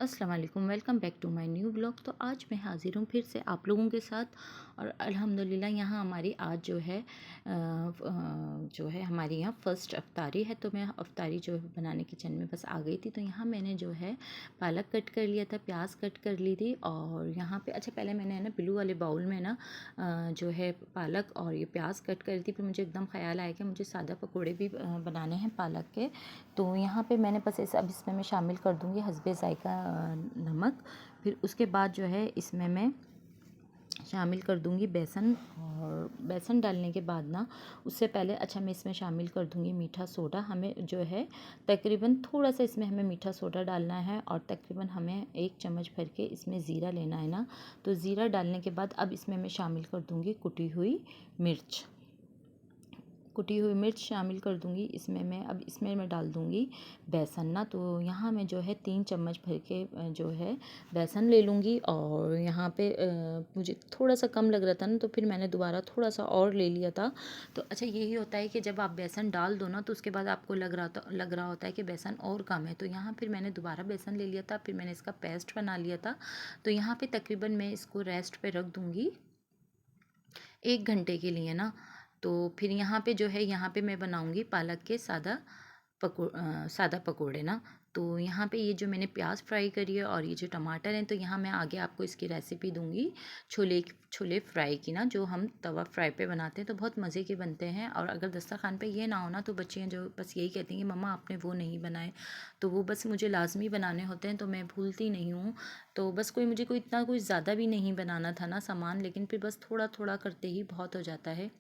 अस्सलाम वालेकुम, welcome back to my new blog. तो आज मैं हाज़िर हूँ फिर से आप लोगों के साथ। और अल्हम्दुलिल्लाह यहाँ हमारी आज जो है हमारी यहाँ फ़र्स्ट अफ्तारी है। तो मैं अफ्तारी जो है बनाने किचन में बस आ गई थी। तो यहाँ मैंने जो है पालक कट कर लिया था, प्याज कट कर ली थी। और यहाँ पे अच्छा पहले मैंने है ना ब्लू वाले बाउल में ना जो है पालक और ये प्याज कट कर दी थी। फिर मुझे एकदम ख़्याल आया कि मुझे सादा पकौड़े भी बनाने हैं पालक के। तो यहाँ पे मैंने बस इसे अब इसमें मैं शामिल कर दूँगी हस्बे ज़ायक़ा नमक। फिर उसके बाद जो है इसमें मैं शामिल कर दूँगी बेसन। और बेसन डालने के बाद ना उससे पहले अच्छा मैं इसमें शामिल कर दूँगी मीठा सोडा। हमें जो है तकरीबन थोड़ा सा इसमें हमें मीठा सोडा डालना है। और तकरीबन हमें 1 चम्मच भर के इसमें ज़ीरा लेना है ना। तो ज़ीरा डालने के बाद अब इसमें मैं शामिल कर दूँगी कुटी हुई मिर्च शामिल कर दूँगी इसमें मैं। अब इसमें मैं डाल दूँगी बेसन ना। तो यहाँ मैं जो है 3 चम्मच भर के जो है बेसन ले लूँगी। और यहाँ पे मुझे थोड़ा सा कम लग रहा था ना, तो फिर मैंने दोबारा थोड़ा सा और ले लिया था। तो अच्छा यही होता है कि जब आप बेसन डाल दो ना तो उसके बाद आपको लग रहा होता है कि बेसन और कम है। तो यहाँ फिर मैंने दोबारा बेसन ले लिया था, फिर मैंने इसका पेस्ट बना लिया था। तो यहाँ पे तकरीबन मैं इसको रेस्ट पे रख दूँगी 1 घंटे के लिए ना। तो फिर यहाँ पे जो है यहाँ पे मैं बनाऊँगी पालक के सादा पकोड़े ना। तो यहाँ पे ये जो मैंने प्याज फ्राई करी है और ये जो टमाटर हैं, तो यहाँ मैं आगे आपको इसकी रेसिपी दूँगी छोले छोले फ्राई की ना, जो हम तवा फ्राई पे बनाते हैं तो बहुत मज़े के बनते हैं। और अगर दस्तरखान पे ये ना हो ना तो बच्चियाँ जो बस यही कहती हैं कि मम्मा आपने वो नहीं बनाए। तो वो बस मुझे लाज़मी बनाने होते हैं, तो मैं भूलती नहीं हूँ। तो बस कोई इतना कोई ज़्यादा भी नहीं बनाना था ना सामान, लेकिन फिर बस थोड़ा थोड़ा करते ही बहुत हो जाता है।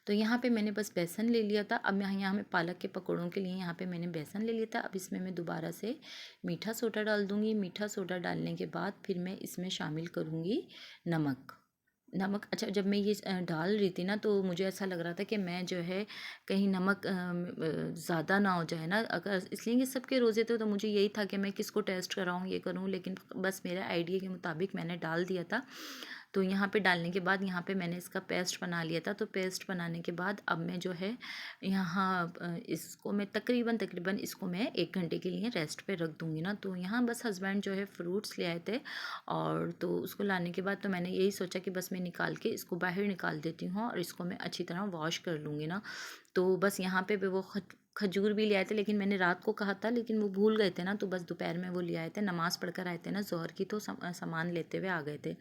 तो यहाँ पे मैंने बस बेसन ले लिया था। अब यहाँ मैं पालक के पकौड़ों के लिए यहाँ पे मैंने बेसन ले लिया था। अब इसमें मैं दोबारा से मीठा सोडा डाल दूँगी। मीठा सोडा डालने के बाद फिर मैं इसमें शामिल करूँगी नमक। अच्छा जब मैं ये डाल रही थी ना तो मुझे ऐसा लग रहा था कि मैं जो है कहीं नमक ज़्यादा ना हो जाए ना। अगर इसलिए कि सबके रोज़े थे तो मुझे यही था कि मैं किसको टेस्ट कराऊँ ये करूँ, लेकिन बस मेरे आइडिया के मुताबिक मैंने डाल दिया था। तो यहाँ पे डालने के बाद यहाँ पे मैंने इसका पेस्ट बना लिया था। तो पेस्ट बनाने के बाद अब मैं जो है यहाँ इसको मैं तकरीबन इसको मैं 1 घंटे के लिए रेस्ट पे रख दूँगी ना। तो यहाँ बस हस्बैंड जो है फ्रूट्स ले आए थे। और तो उसको लाने के बाद तो मैंने यही सोचा कि बस मैं निकाल के इसको बाहर निकाल देती हूँ और इसको मैं अच्छी तरह वॉश कर लूँगी ना। तो बस यहाँ पे वो खजूर भी ले आए थे, लेकिन मैंने रात को कहा था लेकिन वो भूल गए थे ना। तो बस दोपहर में वो ले आए थे, नमाज़ पढ़कर आए थे ना ज़ोहर की, तो सामान लेते हुए आ गए थे।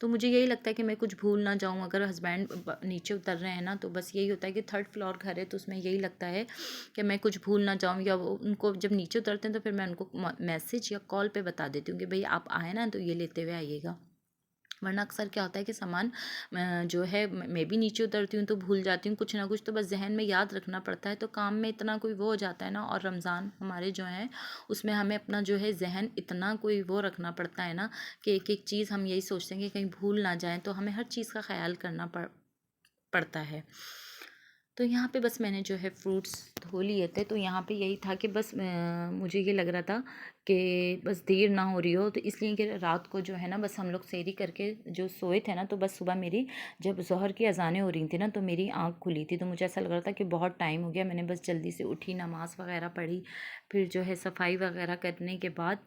तो मुझे यही लगता है कि मैं कुछ भूल ना जाऊँ। अगर हस्बैंड नीचे उतर रहे हैं ना तो बस यही होता है कि 3rd फ्लोर घर है, तो उसमें यही लगता है कि मैं कुछ भूल ना जाऊँ। या वो उनको जब नीचे उतरते हैं तो फिर मैं उनको मैसेज या कॉल पे बता देती हूँ कि भाई आप आए ना तो ये लेते हुए आइएगा। वरना अक्सर क्या होता है कि सामान जो है मैं भी नीचे उतरती हूँ तो भूल जाती हूँ कुछ ना कुछ, तो बस जहन में याद रखना पड़ता है। तो काम में इतना कोई वो हो जाता है ना। और रमज़ान हमारे जो है उसमें हमें अपना जो है जहन इतना कोई वो रखना पड़ता है ना कि एक एक चीज़ हम यही सोचते हैं कि कहीं भूल ना जाए। तो हमें हर चीज़ का ख्याल करना पड़ता है। तो यहाँ पे बस मैंने जो है फ्रूट्स धो लिए थे। तो यहाँ पे यही था कि बस मुझे ये लग रहा था कि बस देर ना हो रही हो, तो इसलिए कि रात को जो है ना बस हम लोग सेहरी करके जो सोए थे ना, तो बस सुबह मेरी जब ज़ोहर की अज़ानें हो रही थी ना तो मेरी आँख खुली थी। तो मुझे ऐसा लग रहा था कि बहुत टाइम हो गया। मैंने बस जल्दी से उठी, नमाज़ वगैरह पढ़ी, फिर जो है सफाई वगैरह करने के बाद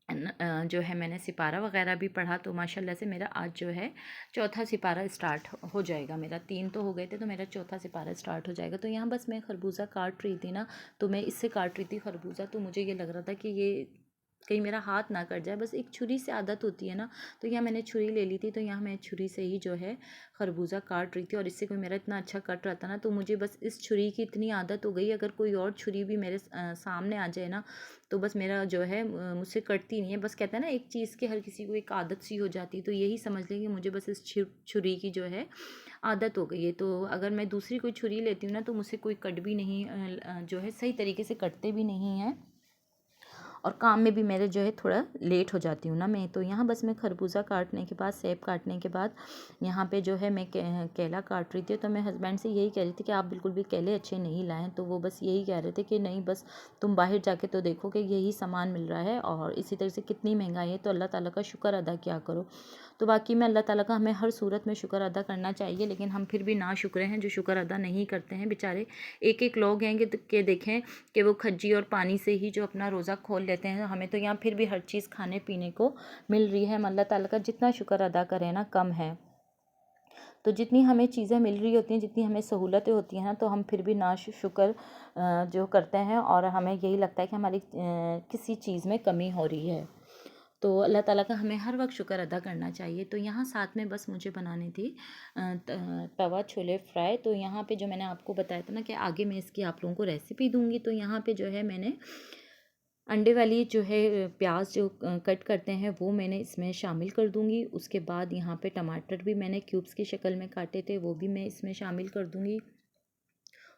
जो है मैंने सिपारा वगैरह भी पढ़ा। तो माशाल्लाह से मेरा आज जो है चौथा सिपारा स्टार्ट हो जाएगा। मेरा 3 तो हो गए थे, तो मेरा चौथा सिपारा स्टार्ट हो जाएगा। तो यहाँ बस मैं खरबूजा काट रही थी ना, तो मैं इससे काट रही थी खरबूजा। तो मुझे ये लग रहा था कि ये कहीं मेरा हाथ ना कट जाए। बस एक छुरी से आदत होती है ना, तो यहाँ मैंने छुरी ले ली थी। तो यहाँ मैं छुरी से ही जो है खरबूजा काट रही थी। और इससे कोई मेरा इतना अच्छा कट रहा था ना, तो मुझे बस इस छुरी की इतनी आदत हो गई, अगर कोई और छुरी भी मेरे सामने आ जाए ना तो बस मेरा जो है मुझसे कटती नहीं है। बस कहता है ना एक चीज़ की हर किसी को एक आदत सी हो जाती है, तो यही समझ लें कि मुझे बस इस छुरी की जो है आदत हो गई है। तो अगर मैं दूसरी कोई छुरी लेती हूँ ना तो मुझसे कोई कट भी नहीं जो है सही तरीके से कटते भी नहीं हैं। और काम में भी मेरे जो है थोड़ा लेट हो जाती हूँ ना मैं। तो यहाँ बस मैं खरबूजा काटने के बाद, सेब काटने के बाद यहाँ पे जो है मैं केला काट रही थी। तो मैं हस्बैंड से यही कह रही थी कि आप बिल्कुल भी केले अच्छे नहीं लाएँ। तो वो बस यही कह रहे थे कि नहीं, बस तुम बाहर जाके तो देखो कि यही सामान मिल रहा है और इसी तरह से कितनी महंगाई है, तो अल्लाह ताला का शुक्र अदा किया करो। तो बाकी में अल्लाह ताला का हमें हर सूरत में शुक्र अदा करना चाहिए, लेकिन हम फिर भी ना शुक्र हैं जो शुक्र अदा नहीं करते हैं। बेचारे एक एक लोग हैं कि देखें कि वो खज्जी और पानी से ही जो अपना रोज़ा खोल लेते हैं। हमें तो यहाँ फिर भी हर चीज़ खाने पीने को मिल रही है। अल्लाह ताला का जितना शुक्र अदा करें ना कम है। तो जितनी हमें चीज़ें मिल रही होती हैं, जितनी हमें सहूलतें होती हैं ना, तो हम फिर भी शुक्र जो करते हैं और हमें यही लगता है कि हमारी किसी चीज़ में कमी हो रही है। तो अल्लाह ताला का हमें हर वक्त शुक्र अदा करना चाहिए। तो यहाँ साथ में बस मुझे बनानी थी तवा छोले फ्राई। तो यहाँ पे जो मैंने आपको बताया था ना कि आगे मैं इसकी आप लोगों को रेसिपी दूँगी। तो यहाँ पे जो है मैंने अंडे वाली जो है प्याज जो कट करते हैं वो मैंने इसमें शामिल कर दूँगी। उसके बाद यहाँ पे टमाटर भी मैंने क्यूब्स की शक्ल में काटे थे, वो भी मैं इसमें शामिल कर दूँगी।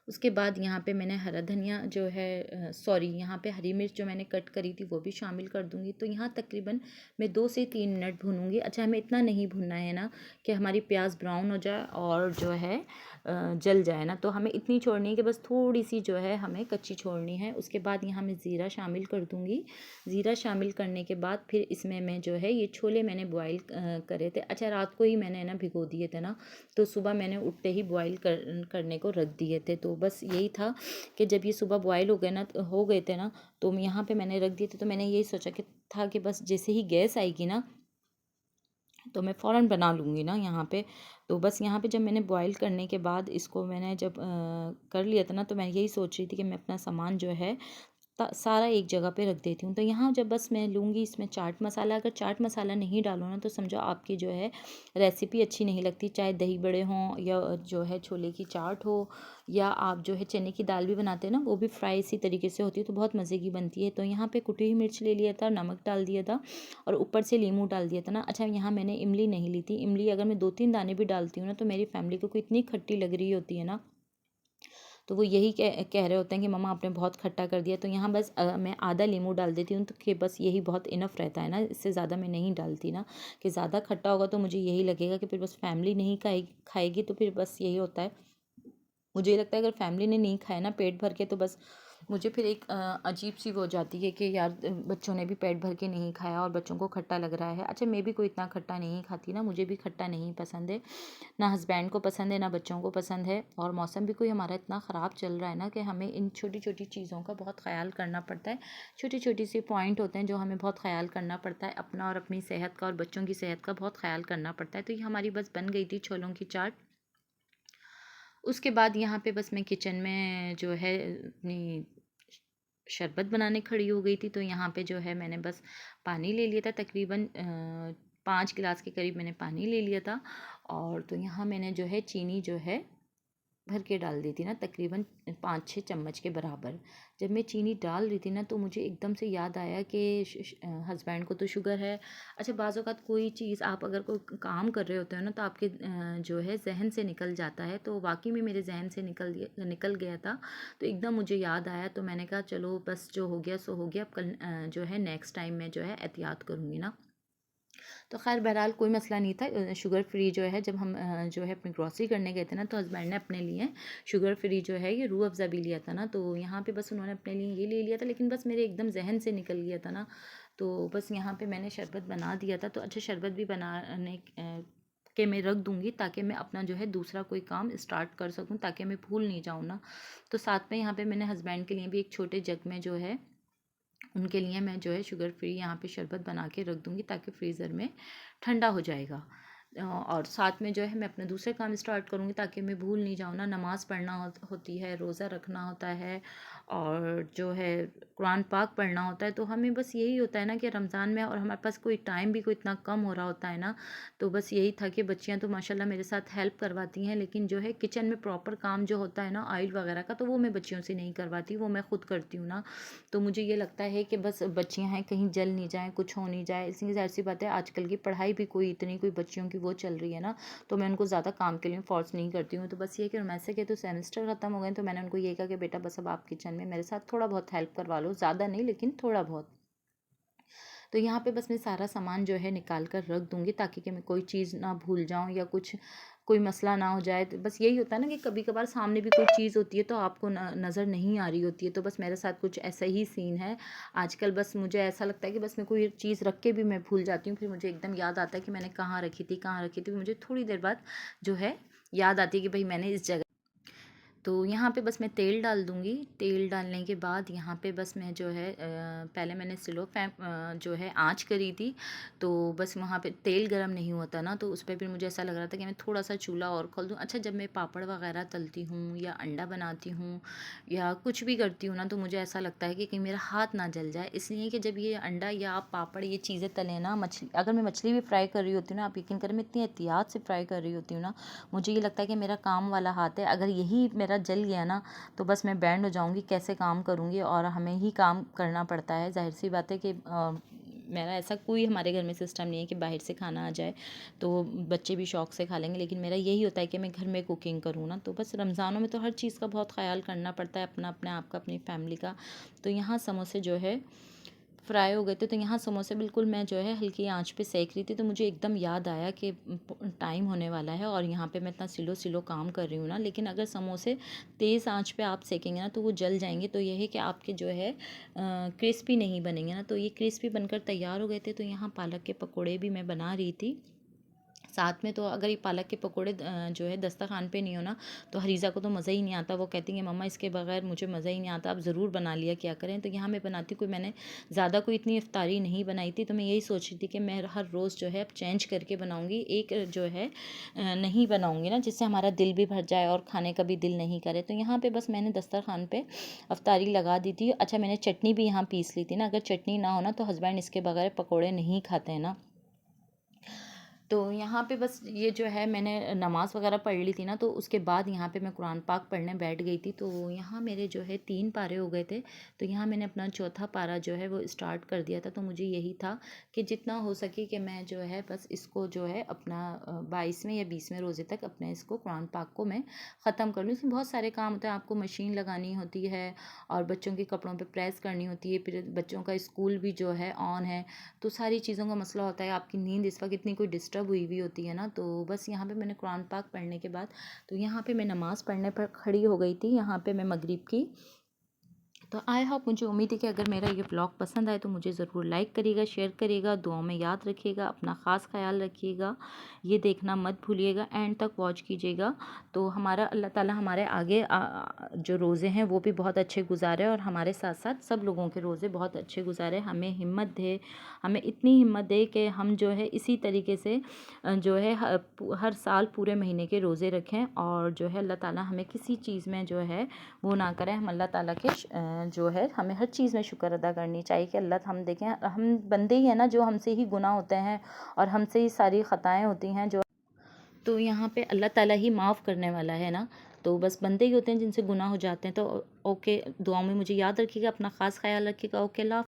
उसके बाद यहाँ पे मैंने हरा धनिया जो है यहाँ पे हरी मिर्च जो मैंने कट करी थी वो भी शामिल कर दूँगी। तो यहाँ तकरीबन मैं 2 से 3 मिनट भूनूँगी। अच्छा, हमें इतना नहीं भूनना है ना कि हमारी प्याज ब्राउन हो जाए और जो है जल जाए ना, तो हमें इतनी छोड़नी है कि बस थोड़ी सी जो है हमें कच्ची छोड़नी है। उसके बाद यहाँ मैं ज़ीरा शामिल कर दूँगी। ज़ीरा शामिल करने के बाद फिर इसमें मैं जो है ये छोले मैंने बॉयल करे थे। अच्छा, रात को ही मैंने ना भिगो दिए थे ना, तो सुबह मैंने उठते ही बॉयल करने को रख दिए थे। तो बस यही था कि जब ये सुबह बॉयल हो गए थे ना, तो यहाँ पे मैंने रख दिए थे। तो मैंने यही सोचा कि था कि बस जैसे ही गैस आएगी ना तो मैं फ़ौरन बना लूँगी ना यहाँ पे। तो बस यहाँ पे जब मैंने बॉयल करने के बाद इसको मैंने जब कर लिया था ना, तो मैं यही सोच रही थी कि मैं अपना सामान जो है सारा एक जगह पे रख देती हूँ। तो यहाँ जब बस मैं लूँगी इसमें चाट मसाला, अगर चाट मसाला नहीं डालो ना तो समझो आपकी जो है रेसिपी अच्छी नहीं लगती। चाहे दही बड़े हों या जो है छोले की चाट हो, या आप जो है चने की दाल भी बनाते हैं ना, वो भी फ्राई इसी तरीके से होती है, तो बहुत मज़े की बनती है। तो यहाँ पे कुटी हुई मिर्च ले लिया था, नमक डाल दिया था और ऊपर से लीमू डाल दिया था ना। अच्छा, यहाँ मैंने इमली नहीं ली थी। इमली अगर मैं 2-3 दाने भी डालती हूँ ना तो मेरी फैमिली को इतनी खट्टी लग रही होती है ना, तो वो यही कह रहे होते हैं कि मम्मा आपने बहुत खट्टा कर दिया। तो यहाँ बस मैं आधा नींबू डाल देती हूँ, तो कि बस यही बहुत इनफ रहता है ना, इससे ज़्यादा मैं नहीं डालती ना, कि ज़्यादा खट्टा होगा तो मुझे यही लगेगा कि फिर बस फैमिली नहीं खाएगी। तो फिर बस यही होता है, मुझे ये लगता है अगर फैमिली ने नहीं खाया ना पेट भर के, तो बस मुझे फिर एक अजीब सी वो हो जाती है कि यार बच्चों ने भी पेट भर के नहीं खाया और बच्चों को खट्टा लग रहा है। अच्छा, मैं भी कोई इतना खट्टा नहीं खाती ना, मुझे भी खट्टा नहीं पसंद है, ना हस्बैंड को पसंद है ना बच्चों को पसंद है। और मौसम भी कोई हमारा इतना ख़राब चल रहा है ना कि हमें इन छोटी छोटी चीज़ों का बहुत ख्याल करना पड़ता है। छोटी छोटी सी पॉइंट होते हैं जो हमें बहुत ख्याल करना पड़ता है, अपना और अपनी सेहत का और बच्चों की सेहत का बहुत ख्याल करना पड़ता है। तो ये हमारी बस बन गई थी छोलों की चाट। उसके बाद यहाँ पे बस मैं किचन में जो है अपनी शरबत बनाने खड़ी हो गई थी। तो यहाँ पे जो है मैंने बस पानी ले लिया था, तकरीबन 5 गिलास के करीब मैंने पानी ले लिया था। और तो यहाँ मैंने जो है चीनी जो है भर के डाल दी थी ना, तकरीबन 5-6 चम्मच के बराबर। जब मैं चीनी डाल रही थी ना तो मुझे एकदम से याद आया कि हस्बैंड को तो शुगर है। अच्छा, बाज़ औक़ात कोई चीज़ आप अगर कोई काम कर रहे होते हो ना तो आपके जो है जहन से निकल जाता है। तो वाकई में मेरे जहन से निकल गया था। तो एकदम मुझे याद आया, तो मैंने कहा चलो बस जो हो गया सो हो गया, अब कल जो है नेक्स्ट टाइम मैं जो है एहतियात करूँगी ना। तो ख़ैर बहरहाल कोई मसला नहीं था। शुगर फ्री जो है जब हम जो है अपनी ग्रॉसरी करने गए थे ना, तो हस्बैंड ने अपने लिए शुगर फ्री जो है ये रूह अफ़ज़ा भी लिया था ना। तो यहाँ पे बस उन्होंने अपने लिए ये ले लिया था, लेकिन बस मेरे एकदम जहन से निकल गया था ना। तो बस यहाँ पे मैंने शरबत बना दिया था। तो अच्छा, शरबत भी बनाने के मैं रख दूँगी ताकि मैं अपना जो है दूसरा कोई काम स्टार्ट कर सकूँ, ताकि मैं भूल नहीं जाऊँ ना। तो साथ में यहाँ पे मैंने हस्बैंड के लिए भी एक छोटे जग में जो है उनके लिए मैं जो है शुगर फ्री यहाँ पे शरबत बना के रख दूँगी, ताकि फ्रीज़र में ठंडा हो जाएगा। और साथ में जो है मैं अपने दूसरे काम स्टार्ट करूँगी ताकि मैं भूल नहीं जाऊँ ना। नमाज़ पढ़ना होती है, रोज़ा रखना होता है और जो है कुरान पाक पढ़ना होता है। तो हमें बस यही होता है ना कि रमज़ान में और हमारे पास कोई टाइम भी कोई इतना कम हो रहा होता है ना। तो बस यही था कि बच्चियाँ तो माशाल्लाह मेरे साथ हेल्प करवाती हैं, लेकिन जो है किचन में प्रॉपर काम जो होता है ना ऑयल वगैरह का, तो वो मैं बच्चियों से नहीं करवाती, वो मैं खुद करती हूँ ना। तो मुझे ये लगता है कि बस बच्चियाँ हैं कहीं जल नहीं जाएँ, कुछ हो नहीं जाए। इसलिए ज़ाहिर सी बात है आजकल की पढ़ाई भी कोई इतनी कोई बच्चियों की वो चल रही है ना, तो मैं उनको ज़्यादा काम के लिए फ़ोर्स नहीं करती हूँ। तो बस ये कि रोमांस के तो सेमेस्टर ख़त्म हो गए, तो मैंने उनको ये कहा कि बेटा बस अब आप किचन में मेरे साथ थोड़ा बहुत हेल्प करवा लो, ज़्यादा नहीं लेकिन थोड़ा बहुत। तो यहाँ पे बस मैं सारा सामान जो है निकाल कर रख दूँगी ताकि कि मैं कोई चीज़ ना भूल जाऊँ या कुछ कोई मसला ना हो जाए। तो बस यही होता है ना कि कभी-कभार सामने भी कोई चीज़ होती है तो आपको नज़र नहीं आ रही होती है। तो बस मेरे साथ कुछ ऐसा ही सीन है आजकल। बस मुझे ऐसा लगता है कि बस मैं कोई चीज़ रख के भी मैं भूल जाती हूँ, फिर मुझे एकदम याद आता है कि मैंने कहाँ रखी थी, मुझे थोड़ी देर बाद जो है याद आती है कि भई मैंने इस जगह। तो यहाँ पे बस मैं तेल डाल दूँगी। तेल डालने के बाद यहाँ पे बस मैं जो है पहले मैंने जो है आँच करी थी। तो बस वहाँ पे तेल गरम नहीं हुआ था ना, तो उस पे फिर मुझे ऐसा लग रहा था कि मैं थोड़ा-सा चूल्हा और खोल दूँ। अच्छा, जब मैं पापड़ वग़ैरह तलती हूँ या अंडा बनाती हूँ या कुछ भी करती हूँ ना, तो मुझे ऐसा लगता है कि कहीं मेरा हाथ ना जल जाए। इसलिए कि जब ये अंडा या आप पापड़ ये चीज़ें तलें ना, मछली अगर मैं मछली भी फ्राई कर रही होती हूँ ना, आप यकीन करें मैं इतनी एहतियात से फ्राई कर रही होती हूँ ना, मुझे ये लगता है कि मेरा काम वाला हाथ है। अगर यही मेरा जल गया ना, तो बस मैं बैंड हो जाऊँगी, कैसे काम करूँगी। और हमें ही काम करना पड़ता है, ज़ाहिर सी बात है कि मेरा ऐसा कोई हमारे घर में सिस्टम नहीं है कि बाहर से खाना आ जाए तो बच्चे भी शौक़ से खा लेंगे, लेकिन मेरा यही होता है कि मैं घर में कुकिंग करूँ ना। तो बस रमज़ानों में तो हर चीज़ का बहुत ख़्याल करना पड़ता है, अपना अपने आप का, अपनी फैमिली का। तो यहाँ समोसे जो है फ्राई हो गए थे, तो यहाँ समोसे बिल्कुल मैं जो है हल्की आंच पे सेक रही थी। तो मुझे एकदम याद आया कि टाइम होने वाला है और यहाँ पे मैं इतना स्लो स्लो काम कर रही हूँ ना, लेकिन अगर समोसे तेज़ आंच पे आप सेकेंगे ना तो वो जल जाएंगे। तो ये है कि आपके जो है क्रिस्पी नहीं बनेंगे ना। तो ये क्रिस्पी बनकर तैयार हो गए थे। तो यहाँ पालक के पकौड़े भी मैं बना रही थी साथ में। तो अगर ये पालक के पकोड़े जो है दस्तरखान पे नहीं हो ना, तो हरीज़ा को तो मज़ा ही नहीं आता। वो कहती हैं मम्मा इसके बगैर मुझे मज़ा ही नहीं आता, आप ज़रूर बना लिया क्या करें। तो यहाँ मैं बनाती कोई मैंने ज़्यादा कोई इतनी इफ्तारी नहीं बनाई थी। तो मैं यही सोच रही थी कि मैं हर रोज़ जो है अब चेंज करके बनाऊँगी, एक जो है नहीं बनाऊँगी ना जिससे हमारा दिल भी भर जाए और खाने का भी दिल नहीं करे। तो यहाँ पर बस मैंने दस्तरखान पर अफ्तारी लगा दी थी। अच्छा, मैंने चटनी भी यहाँ पीस ली थी ना, अगर चटनी ना हो ना तो हस्बैंड इसके बगैर पकौड़े नहीं खाते हैं ना। तो यहाँ पे बस ये जो है मैंने नमाज़ वगैरह पढ़ ली थी ना, तो उसके बाद यहाँ पे मैं कुरान पाक पढ़ने बैठ गई थी। तो यहाँ मेरे जो है 3 पारे हो गए थे। तो यहाँ मैंने अपना चौथा पारा जो है वो स्टार्ट कर दिया था। तो मुझे यही था कि जितना हो सके कि मैं जो है बस इसको जो है अपना 22वें या 20वें रोज़े तक अपने इसको कुरान पाक को मैं ख़त्म कर लूँ। इसमें बहुत सारे काम होते हैं, आपको मशीन लगानी होती है और बच्चों के कपड़ों पर प्रेस करनी होती है, फिर बच्चों का स्कूल भी जो है ऑन है। तो सारी चीज़ों का मसला होता है। आपकी नींद इस वक्त इतनी कोई डिस्टर्ब हुई हुई होती है ना। तो बस यहाँ पे मैंने कुरान पाक पढ़ने के बाद तो यहाँ पे मैं नमाज़ पढ़ने पर खड़ी हो गई थी। यहाँ पे मैं मगरिब की। तो आई होप, मुझे उम्मीद है कि अगर मेरा ये व्लॉग पसंद आए तो मुझे ज़रूर लाइक करिएगा, शेयर करिएगा, दुआओं में याद रखिएगा, अपना ख़ास ख्याल रखिएगा, ये देखना मत भूलिएगा, एंड तक वॉच कीजिएगा। तो हमारा अल्लाह ताला हमारे आगे जो रोज़े हैं वो भी बहुत अच्छे गुजारे और हमारे साथ साथ सब लोगों के रोज़े बहुत अच्छे गुजारे। हमें हिम्मत दे, हमें इतनी हिम्मत दे कि हम जो है इसी तरीके से जो है हर साल पूरे महीने के रोज़े रखें और जो है अल्लाह ताला हमें किसी चीज़ में जो है वो ना करें। हम अल्लाह ताला के जो है हमें हर चीज़ में शुक्र अदा करनी चाहिए कि अल्लाह, हम देखें हम बंदे ही हैं ना, जो हमसे ही गुनाह होते हैं और हमसे ही सारी ख़ताएँ होती हैं जो। तो यहाँ पे अल्लाह ताला ही माफ़ करने वाला है ना। तो बस बंदे ही होते हैं जिनसे गुनाह हो जाते हैं। तो ओके, दुआओं में मुझे याद रखिएगा, अपना ख़ास ख्याल रखिएगा। ओके, अल्लाह।